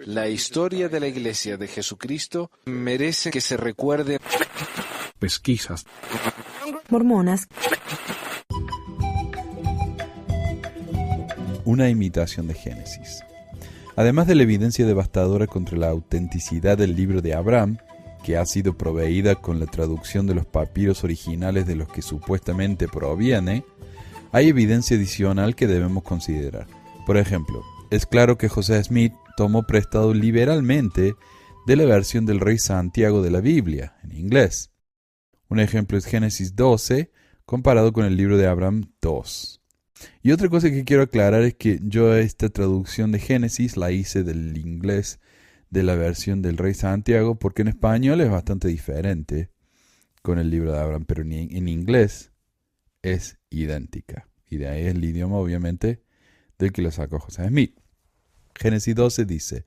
La historia de la Iglesia de Jesucristo merece que se recuerde. Pesquisas. Mormonas. Una imitación de Génesis. Además de la evidencia devastadora contra la autenticidad del libro de Abraham, que ha sido proveída con la traducción de los papiros originales de los que supuestamente proviene, hay evidencia adicional que debemos considerar. Por ejemplo, es claro que José Smith tomó prestado liberalmente de la versión del rey Santiago de la Biblia, en inglés. Un ejemplo es Génesis 12, comparado con el libro de Abraham 2. Y otra cosa que quiero aclarar es que yo esta traducción de Génesis la hice del inglés de la versión del rey Santiago, porque en español es bastante diferente con el libro de Abraham, pero en inglés es idéntica. Y de ahí es el idioma, obviamente, del que lo sacó José Smith. Génesis 12 dice: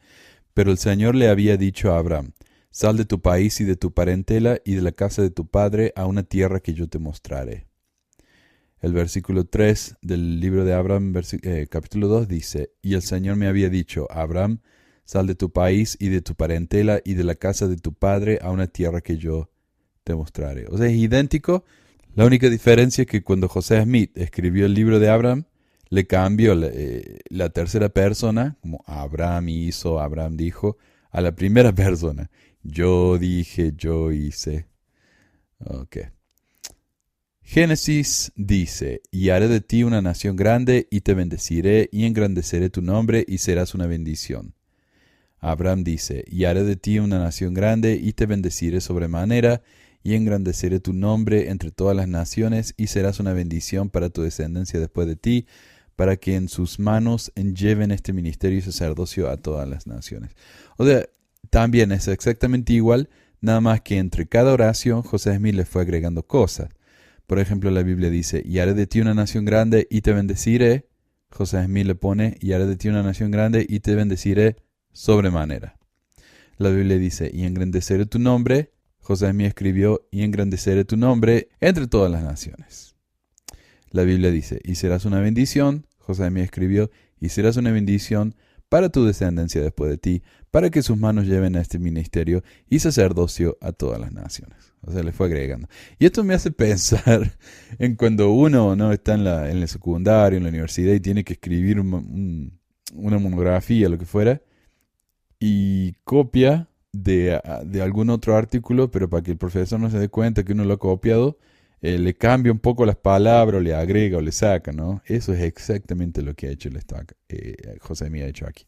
Pero el Señor le había dicho a Abraham: Sal de tu país y de tu parentela y de la casa de tu padre a una tierra que yo te mostraré. El versículo 3 del libro de Abraham, capítulo 2, dice: Y el Señor me había dicho: Abraham, sal de tu país y de tu parentela y de la casa de tu padre a una tierra que yo te mostraré. O sea, es idéntico. La única diferencia es que cuando José Smith escribió el libro de Abraham, le cambió la tercera persona, como Abraham hizo, Abraham dijo, a la primera persona. Yo dije, yo hice. Ok. Génesis dice: Y haré de ti una nación grande, y te bendeciré, y engrandeceré tu nombre, y serás una bendición. Abraham dice: Y haré de ti una nación grande, y te bendeciré sobremanera, y engrandeceré tu nombre entre todas las naciones, y serás una bendición para tu descendencia después de ti, para que en sus manos lleven este ministerio y sacerdocio a todas las naciones. O sea, también es exactamente igual, nada más que entre cada oración José Smith le fue agregando cosas. Por ejemplo, la Biblia dice: Y haré de ti una nación grande y te bendeciré. José Smith le pone: Y haré de ti una nación grande y te bendeciré sobremanera. La Biblia dice: Y engrandeceré tu nombre. José Smith escribió: Y engrandeceré tu nombre entre todas las naciones. La Biblia dice: Y serás una bendición. José Smith escribió: Y serás una bendición para tu descendencia después de ti, para que sus manos lleven a este ministerio y sacerdocio a todas las naciones. O sea, le fue agregando. Y esto me hace pensar en cuando uno no está en la secundaria, en la universidad, y tiene que escribir una monografía, lo que fuera, y copia de algún otro artículo, pero para que el profesor no se dé cuenta que uno lo ha copiado, le cambia un poco las palabras, o le agrega o le saca, ¿no? Eso es exactamente lo que ha hecho José Smith ha hecho aquí.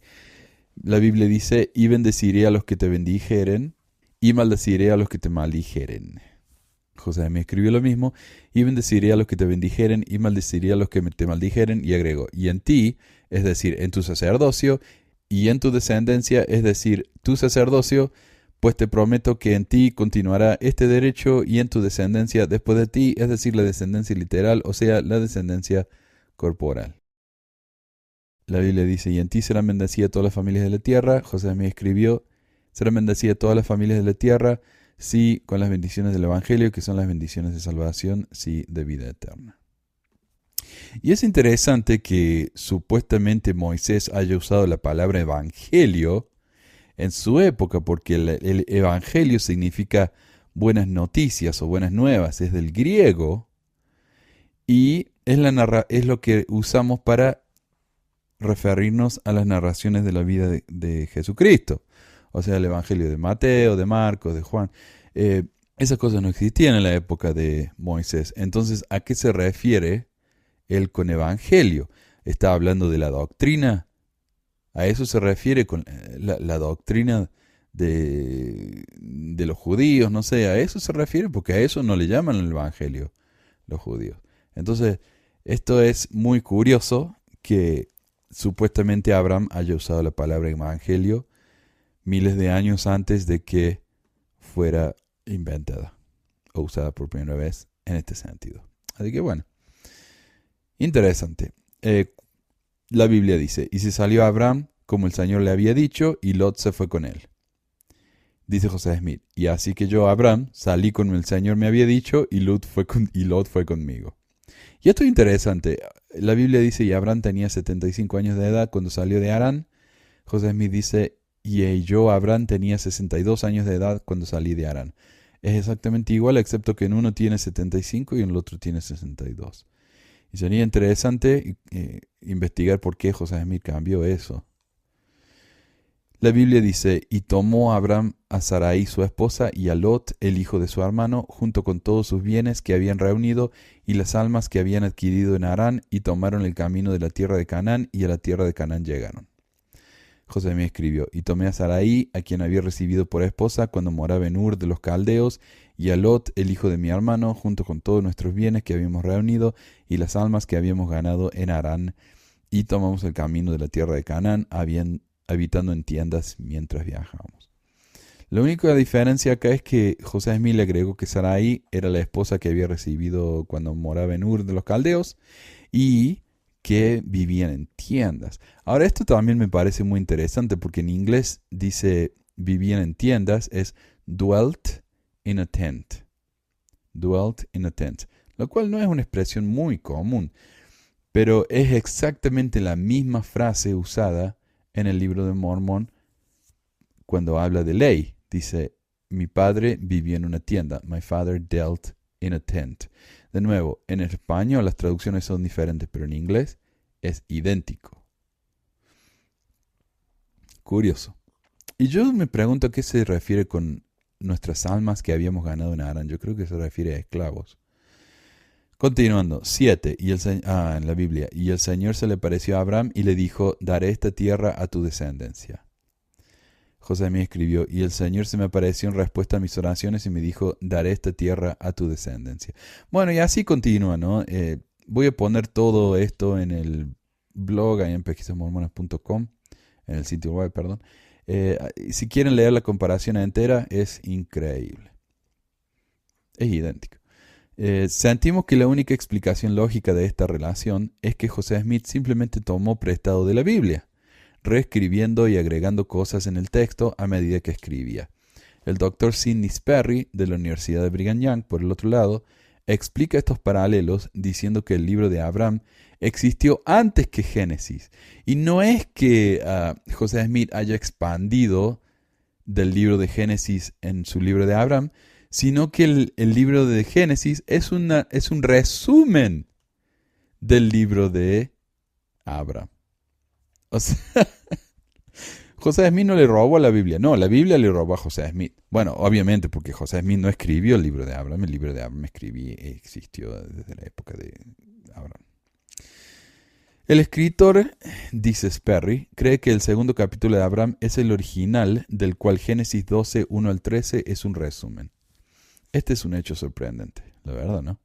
La Biblia dice: Y bendeciré a los que te bendijeren, y maldeciré a los que te maldijeren. José Smith escribió lo mismo: Y bendeciré a los que te bendijeren, y maldeciré a los que te maldijeren, y agregó: Y en ti, es decir, en tu sacerdocio, y en tu descendencia, es decir, tu sacerdocio, pues te prometo que en ti continuará este derecho, y en tu descendencia después de ti, es decir, la descendencia literal, o sea, la descendencia corporal. La Biblia dice: Y en ti serán bendecidas todas las familias de la tierra. José Smith escribió: Serán bendecidas todas las familias de la tierra, sí, con las bendiciones del Evangelio, que son las bendiciones de salvación, sí, de vida eterna. Y es interesante que supuestamente Moisés haya usado la palabra evangelio en su época, porque el evangelio significa buenas noticias o buenas nuevas, es del griego, y es lo que usamos para referirnos a las narraciones de la vida de Jesucristo. O sea, el evangelio de Mateo, de Marcos, de Juan. Esas cosas no existían en la época de Moisés. Entonces, ¿a qué se refiere él con evangelio? ¿Está hablando de la doctrina? A eso se refiere con la doctrina de los judíos, no sé, a eso se refiere, porque a eso no le llaman el evangelio los judíos. Entonces, esto es muy curioso que supuestamente Abraham haya usado la palabra evangelio miles de años antes de que fuera inventada o usada por primera vez en este sentido. Así que bueno, interesante. La Biblia dice: Y se salió Abraham como el Señor le había dicho, y Lot se fue con él. Dice José Smith: Y así que yo, Abraham, salí como el Señor me había dicho, y Lot fue conmigo. Y esto es interesante. La Biblia dice: Y Abraham tenía 75 años de edad cuando salió de Harán. José Smith dice, y yo, Abraham, tenía 62 años de edad cuando salí de Harán. Es exactamente igual, excepto que en uno tiene 75 y en el otro tiene 62. Y sería interesante investigar por qué José Smith cambió eso. La Biblia dice, y tomó Abraham a Sarai su esposa y a Lot, el hijo de su hermano, junto con todos sus bienes que habían reunido y las almas que habían adquirido en Harán, y tomaron el camino de la tierra de Canaán, y a la tierra de Canaán llegaron. José Smith escribió, y tomé a Sarai, a quien había recibido por esposa cuando moraba en Ur de los Caldeos, y a Lot, el hijo de mi hermano, junto con todos nuestros bienes que habíamos reunido y las almas que habíamos ganado en Harán, y tomamos el camino de la tierra de Canaán, habitando en tiendas mientras viajábamos. La única diferencia acá es que José Smith le agregó que Sarai era la esposa que había recibido cuando moraba en Ur de los Caldeos y que vivían en tiendas. Ahora, esto también me parece muy interesante porque en inglés dice vivían en tiendas, es dwelt in a tent. Dwelt in a tent. Lo cual no es una expresión muy común, pero es exactamente la misma frase usada en el libro de Mormón cuando habla de ley. Dice, mi padre vivió en una tienda. My father dealt in a tent. De nuevo, en español las traducciones son diferentes, pero en inglés es idéntico. Curioso. Y yo me pregunto a qué se refiere con nuestras almas que habíamos ganado en Harán. Yo creo que se refiere a esclavos. Continuando, 7, en la Biblia, y el Señor se le apareció a Abraham y le dijo, daré esta tierra a tu descendencia. José Smith escribió, y el Señor se me apareció en respuesta a mis oraciones y me dijo, daré esta tierra a tu descendencia. Bueno, y así continúa, ¿no? Voy a poner todo esto en el blog, ahí en pesquisasmormonas.com, en el sitio web, perdón. Si quieren leer la comparación entera, es increíble. Es idéntico. Sentimos que la única explicación lógica de esta relación es que José Smith simplemente tomó prestado de la Biblia, reescribiendo y agregando cosas en el texto a medida que escribía. El Dr. Sidney Sperry, de la Universidad de Brigham Young, por el otro lado, explica estos paralelos diciendo que el libro de Abraham existió antes que Génesis. Y no es que José Smith haya expandido del libro de Génesis en su libro de Abraham, sino que el libro de Génesis es un resumen del libro de Abraham. O sea, José Smith no le robó a la Biblia. No, la Biblia le robó a José Smith. Bueno, obviamente porque José Smith no escribió el libro de Abraham. El libro de Abraham existió desde la época de Abraham. El escritor, dice Sperry, cree que el segundo capítulo de Abraham es el original, del cual Génesis 12, 1 al 13 es un resumen. Este es un hecho sorprendente, la verdad, ¿no?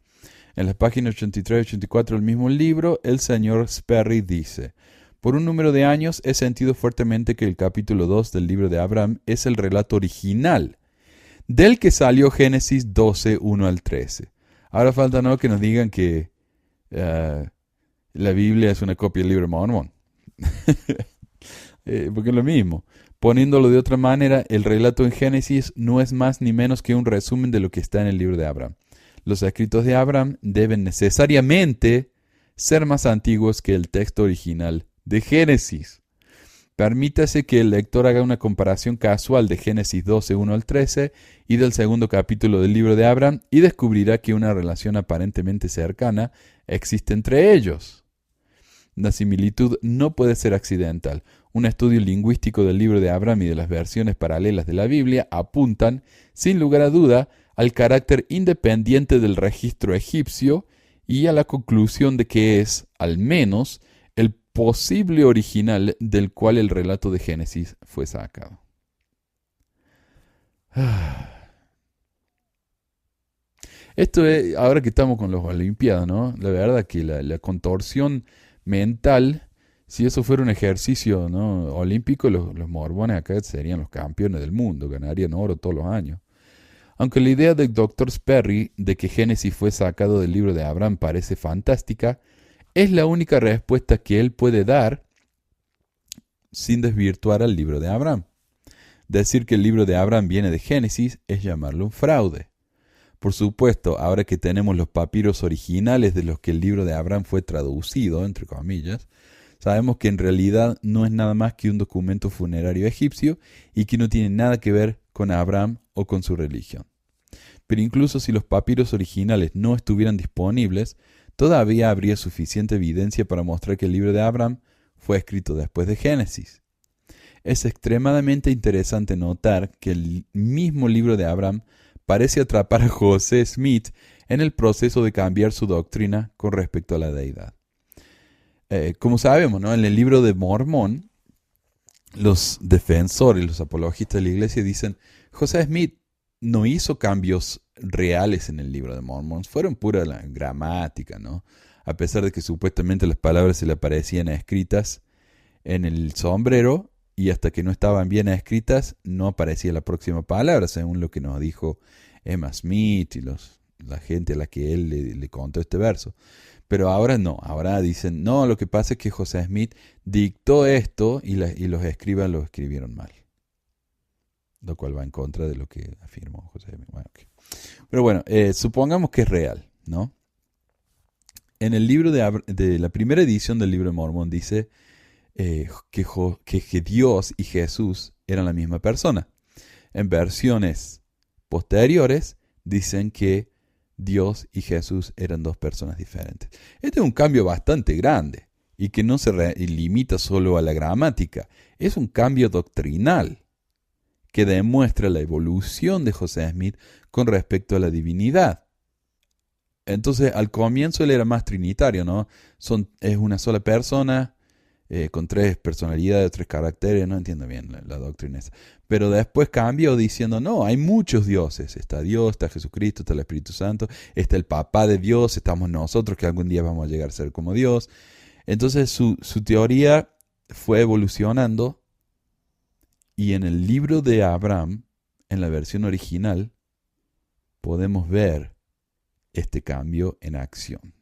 En las páginas 83 y 84 del mismo libro, el señor Sperry dice, por un número de años he sentido fuertemente que el capítulo 2 del libro de Abraham es el relato original, del que salió Génesis 12, 1 al 13. Ahora falta, ¿no?, que nos digan que la Biblia es una copia del libro de Mormón. Porque es lo mismo. Poniéndolo de otra manera, el relato en Génesis no es más ni menos que un resumen de lo que está en el libro de Abraham. Los escritos de Abraham deben necesariamente ser más antiguos que el texto original de Génesis. Permítase que el lector haga una comparación casual de Génesis 12, 1 al 13 y del segundo capítulo del libro de Abraham y descubrirá que una relación aparentemente cercana existe entre ellos. La similitud no puede ser accidental. Un estudio lingüístico del libro de Abraham y de las versiones paralelas de la Biblia apuntan, sin lugar a duda, al carácter independiente del registro egipcio y a la conclusión de que es, al menos, el posible original del cual el relato de Génesis fue sacado. Esto es, ahora que estamos con los Olimpiadas, ¿no? La verdad que la contorsión mental, si eso fuera un ejercicio, ¿no?, olímpico, los mormones acá serían los campeones del mundo, ganarían oro todos los años. Aunque la idea del Dr. Sperry de que Génesis fue sacado del libro de Abraham parece fantástica, es la única respuesta que él puede dar sin desvirtuar al libro de Abraham. Decir que el libro de Abraham viene de Génesis es llamarlo un fraude. Por supuesto, ahora que tenemos los papiros originales de los que el libro de Abraham fue traducido, entre comillas, sabemos que en realidad no es nada más que un documento funerario egipcio y que no tiene nada que ver con Abraham o con su religión. Pero incluso si los papiros originales no estuvieran disponibles, todavía habría suficiente evidencia para mostrar que el libro de Abraham fue escrito después de Génesis. Es extremadamente interesante notar que el mismo libro de Abraham parece atrapar a José Smith en el proceso de cambiar su doctrina con respecto a la deidad. Como sabemos, ¿no? En el libro de Mormón, los defensores, los apologistas de la iglesia dicen, José Smith no hizo cambios reales en el libro de Mormón, fueron pura la gramática, ¿no? A pesar de que supuestamente las palabras se le aparecían escritas en el sombrero y hasta que no estaban bien escritas no aparecía la próxima palabra, según lo que nos dijo Emma Smith y la gente a la que él le contó este verso. Pero ahora no, ahora dicen, no, lo que pasa es que José Smith dictó esto y los escribas lo escribieron mal. Lo cual va en contra de lo que afirmó José Smith. Bueno, okay. Pero bueno, supongamos que es real, ¿no? En el libro de la primera edición del libro de Mormón dice que Dios y Jesús eran la misma persona. En versiones posteriores dicen que Dios y Jesús eran dos personas diferentes. Este es un cambio bastante grande y que no se limita solo a la gramática. Es un cambio doctrinal que demuestra la evolución de José Smith con respecto a la divinidad. Entonces, al comienzo él era más trinitario, ¿no? Es una sola persona con tres personalidades, tres caracteres, no entiendo bien la doctrina esa. Pero después cambió diciendo, no, hay muchos dioses. Está Dios, está Jesucristo, está el Espíritu Santo, está el Papá de Dios, estamos nosotros que algún día vamos a llegar a ser como Dios. Entonces su teoría fue evolucionando y en el libro de Abraham, en la versión original, podemos ver este cambio en acción.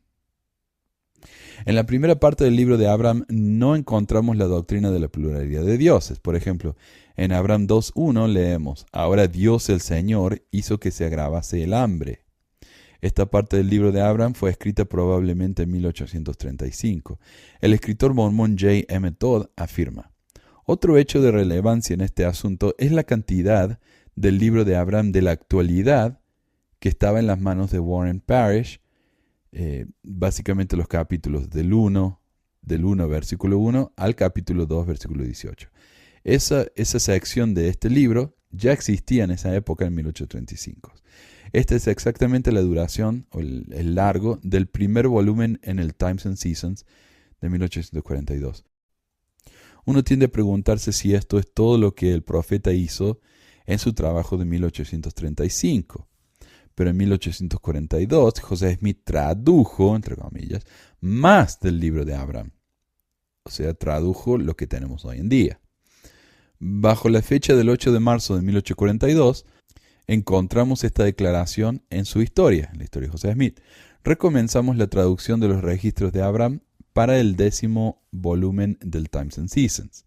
En la primera parte del libro de Abraham no encontramos la doctrina de la pluralidad de dioses. Por ejemplo, en Abraham 2.1 leemos, ahora Dios el Señor hizo que se agravase el hambre. Esta parte del libro de Abraham fue escrita probablemente en 1835. El escritor mormón J. M. Todd afirma, otro hecho de relevancia en este asunto es la cantidad del libro de Abraham de la actualidad que estaba en las manos de Warren Parrish, básicamente los capítulos del 1 versículo 1 al capítulo 2 versículo 18. Esa sección de este libro ya existía en esa época, en 1835. Esta es exactamente la duración o el largo del primer volumen en el Times and Seasons de 1842. Uno tiende a preguntarse si esto es todo lo que el profeta hizo en su trabajo de 1835. Pero en 1842 José Smith tradujo, entre comillas, más del libro de Abraham. O sea, tradujo lo que tenemos hoy en día. Bajo la fecha del 8 de marzo de 1842, encontramos esta declaración en su historia, en la historia de José Smith. Recomenzamos la traducción de los registros de Abraham para el 10º volumen del Times and Seasons.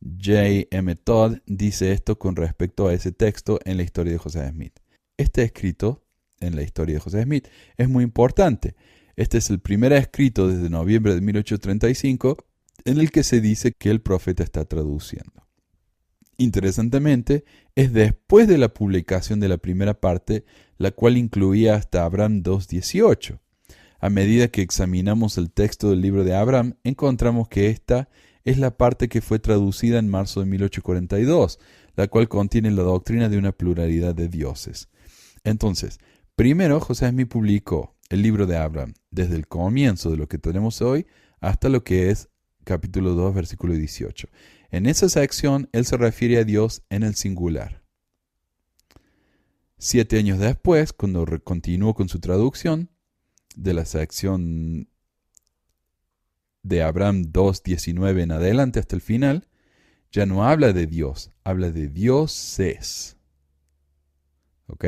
J. M. Todd dice esto con respecto a ese texto en la historia de José Smith. Este escrito en la historia de José Smith es muy importante. Este es el primer escrito desde noviembre de 1835 en el que se dice que el profeta está traduciendo. Interesantemente, es después de la publicación de la primera parte, la cual incluía hasta Abraham 2.18. A medida que examinamos el texto del libro de Abraham, encontramos que esta es la parte que fue traducida en marzo de 1842, la cual contiene la doctrina de una pluralidad de dioses. Entonces, primero José Smith publicó el libro de Abraham desde el comienzo de lo que tenemos hoy hasta lo que es capítulo 2, versículo 18. En esa sección, él se refiere a Dios en el singular. 7 años después, cuando continuó con su traducción de la sección de Abraham 2.19 en adelante hasta el final, ya no habla de Dios, habla de dioses. ¿Ok?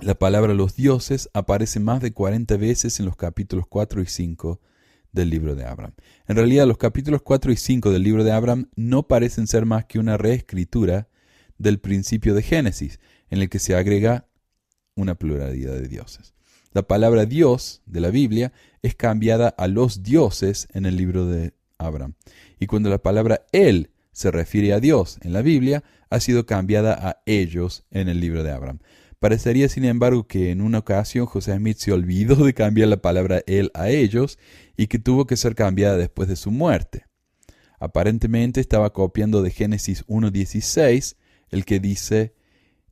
La palabra los dioses aparece más de 40 veces en los capítulos 4 y 5 del libro de Abraham. En realidad, los capítulos 4 y 5 del libro de Abraham no parecen ser más que una reescritura del principio de Génesis, en el que se agrega una pluralidad de dioses. la palabra Dios de la Biblia es cambiada a los dioses en el libro de Abraham. Y cuando la palabra Él se refiere a Dios en la Biblia, ha sido cambiada a ellos en el libro de Abraham. Parecería, sin embargo, que en una ocasión José Smith se olvidó de cambiar la palabra Él a ellos y que tuvo que ser cambiada después de su muerte. Aparentemente estaba copiando de Génesis 1:16, el que dice: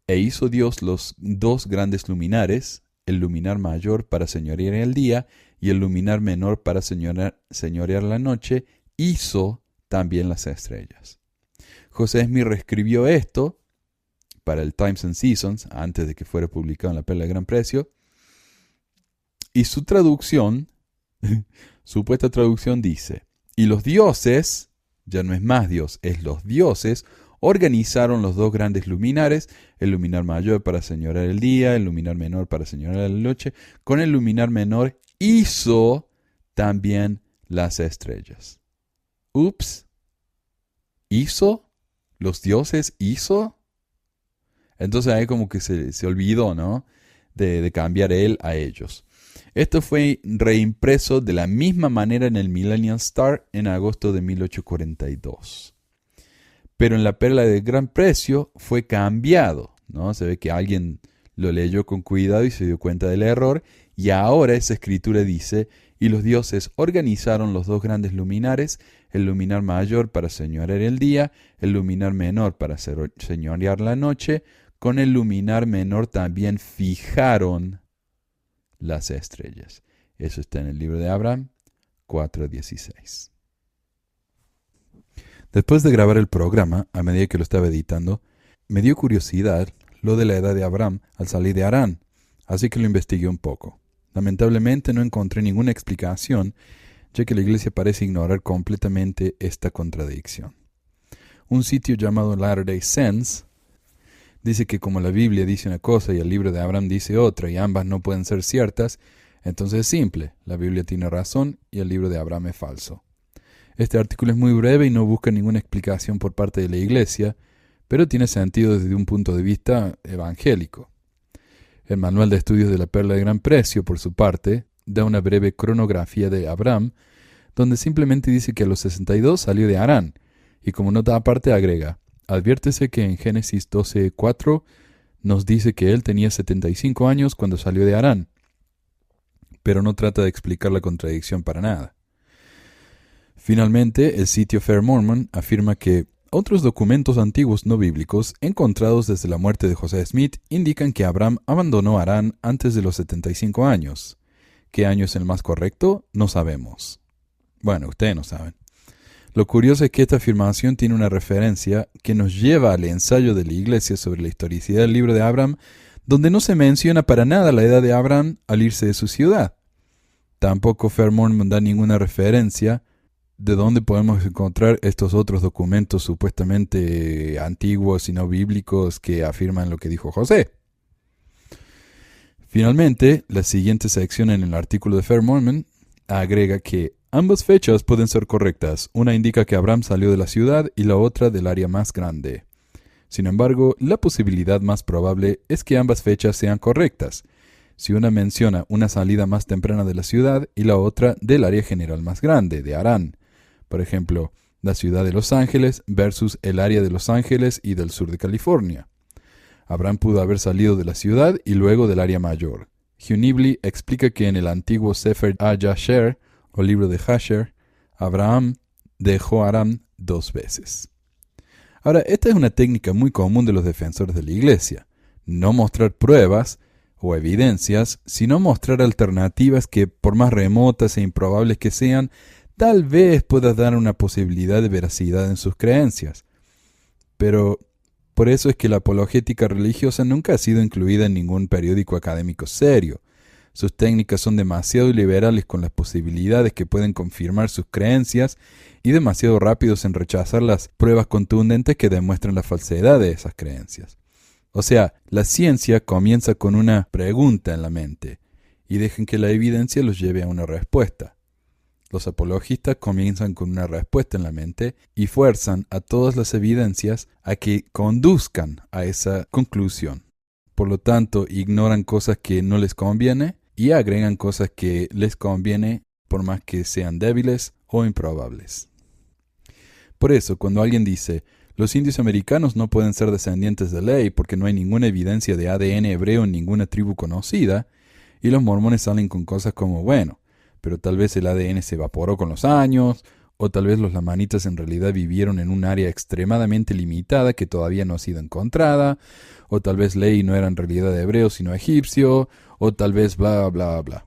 «E hizo Dios los dos grandes luminares, el luminar mayor para señorear el día y el luminar menor para señorear la noche, hizo también las estrellas». José Smith reescribió esto para el Times and Seasons, antes de que fuera publicado en la Perla de Gran Precio, y su traducción, supuesta traducción dice: «Y los dioses», ya no es más Dios, es los dioses, organizaron los dos grandes luminares, el luminar mayor para señorear el día, el luminar menor para señorear la noche. Con el luminar menor hizo también las estrellas. Ups. ¿Hizo? ¿Los dioses hizo? Entonces ahí como que se olvidó, ¿no? De cambiar él a ellos. Esto fue reimpreso de la misma manera en el Millennial Star en agosto de 1842. Pero en la Perla de Gran Precio fue cambiado, ¿no? Se ve que alguien lo leyó con cuidado y se dio cuenta del error, y ahora esa escritura dice: «Y los dioses organizaron los dos grandes luminares, el luminar mayor para señorear el día, el luminar menor para señorear la noche, con el luminar menor también fijaron las estrellas». Eso está en el libro de Abraham 4:16. Después de grabar el programa, a medida que lo estaba editando, me dio curiosidad lo de la edad de Abraham al salir de Harán, así que lo investigué un poco. Lamentablemente no encontré ninguna explicación, ya que la iglesia parece ignorar completamente esta contradicción. Un sitio llamado Latter-day Saints dice que como la Biblia dice una cosa y el libro de Abraham dice otra y ambas no pueden ser ciertas, entonces es simple, la Biblia tiene razón y el libro de Abraham es falso. Este artículo es muy breve y no busca ninguna explicación por parte de la iglesia, pero tiene sentido desde un punto de vista evangélico. El Manual de Estudios de la Perla de Gran Precio, por su parte, da una breve cronografía de Abraham, donde simplemente dice que a los 62 salió de Harán, y como nota aparte agrega: «Adviértese que en Génesis 12:4 nos dice que él tenía 75 años cuando salió de Harán», pero no trata de explicar la contradicción para nada. Finalmente, el sitio Fair Mormon afirma que otros documentos antiguos no bíblicos encontrados desde la muerte de José Smith indican que Abraham abandonó Harán antes de los 75 años. ¿Qué año es el más correcto? No sabemos. Bueno, ustedes no saben. Lo curioso es que esta afirmación tiene una referencia que nos lleva al ensayo de la iglesia sobre la historicidad del libro de Abraham, donde no se menciona para nada la edad de Abraham al irse de su ciudad. Tampoco Fair Mormon da ninguna referencia de dónde podemos encontrar estos otros documentos supuestamente antiguos y no bíblicos que afirman lo que dijo José. Finalmente, la siguiente sección en el artículo de Fair Mormon agrega que ambas fechas pueden ser correctas. Una indica que Abraham salió de la ciudad y la otra del área más grande. Sin embargo, la posibilidad más probable es que ambas fechas sean correctas, si una menciona una salida más temprana de la ciudad y la otra del área general más grande, de Harán. Por ejemplo, la ciudad de Los Ángeles versus el área de Los Ángeles y del sur de California. Abraham pudo haber salido de la ciudad y luego del área mayor. Hugh Nibley explica que en el antiguo Sefer HaYasher, o libro de Jasher, Abraham dejó Harán 2 veces. Ahora, esta es una técnica muy común de los defensores de la iglesia. No mostrar pruebas o evidencias, sino mostrar alternativas que, por más remotas e improbables que sean, tal vez pueda dar una posibilidad de veracidad en sus creencias. Pero por eso es que la apologética religiosa nunca ha sido incluida en ningún periódico académico serio. Sus técnicas son demasiado liberales con las posibilidades que pueden confirmar sus creencias y demasiado rápidos en rechazar las pruebas contundentes que demuestran la falsedad de esas creencias. O sea, la ciencia comienza con una pregunta en la mente y dejan que la evidencia los lleve a una respuesta. Los apologistas comienzan con una respuesta en la mente y fuerzan a todas las evidencias a que conduzcan a esa conclusión. Por lo tanto, ignoran cosas que no les conviene y agregan cosas que les conviene por más que sean débiles o improbables. Por eso, cuando alguien dice, los indios americanos no pueden ser descendientes de Ley porque no hay ninguna evidencia de ADN hebreo en ninguna tribu conocida, y los mormones salen con cosas como, bueno, pero tal vez el ADN se evaporó con los años, o tal vez los lamanitas en realidad vivieron en un área extremadamente limitada que todavía no ha sido encontrada, o tal vez Ley no era en realidad hebreo sino egipcio, o tal vez bla bla bla.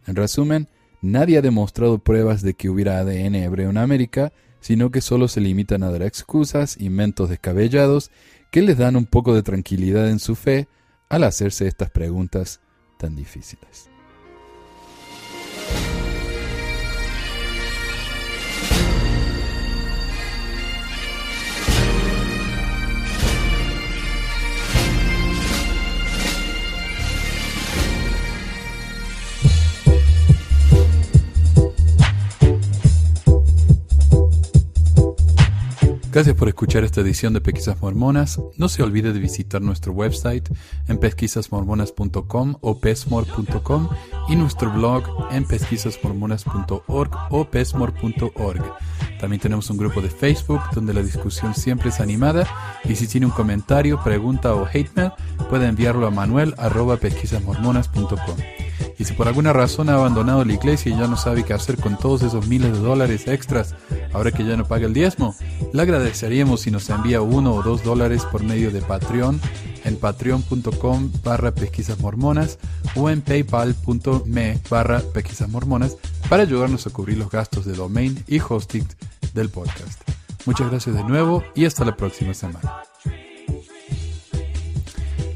En resumen, nadie ha demostrado pruebas de que hubiera ADN hebreo en América, sino que solo se limitan a dar excusas, inventos descabellados, que les dan un poco de tranquilidad en su fe al hacerse estas preguntas tan difíciles. Gracias por escuchar esta edición de Pesquisas Mormonas. No se olvide de visitar nuestro website en pesquisasmormonas.com o pesmor.com y nuestro blog en pesquisasmormonas.org o pesmor.org. También tenemos un grupo de Facebook donde la discusión siempre es animada, y si tiene un comentario, pregunta o hate mail, puede enviarlo a manuel@pesquisasmormonas.com. Y si por alguna razón ha abandonado la iglesia y ya no sabe qué hacer con todos esos miles de dólares extras, ahora que ya no paga el diezmo, le agradeceríamos si nos envía $1 o $2 por medio de Patreon en patreon.com/pesquisasmormonas o en paypal.me/pesquisasmormonas para ayudarnos a cubrir los gastos de domain y hosting del podcast. Muchas gracias de nuevo y hasta la próxima semana.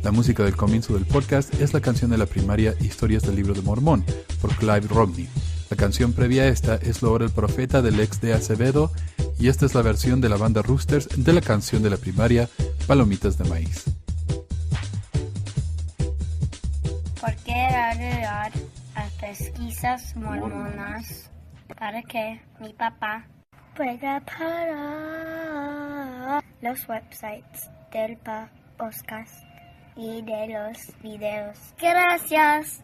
La música del comienzo del podcast es la canción de la primaria Historias del Libro de Mormón, por Clive Rodney. La canción previa a esta es La Hora del Profeta del ex de Acevedo, y esta es la versión de la banda Roosters de la canción de la primaria Palomitas de Maíz. ¿Por qué agregar a pesquisas mormonas para que mi papá pueda parar los websites del podcast y de los videos? Gracias.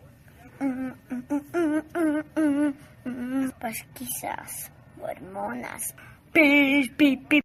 Pesquisas mormonas. Pip, pip, pip.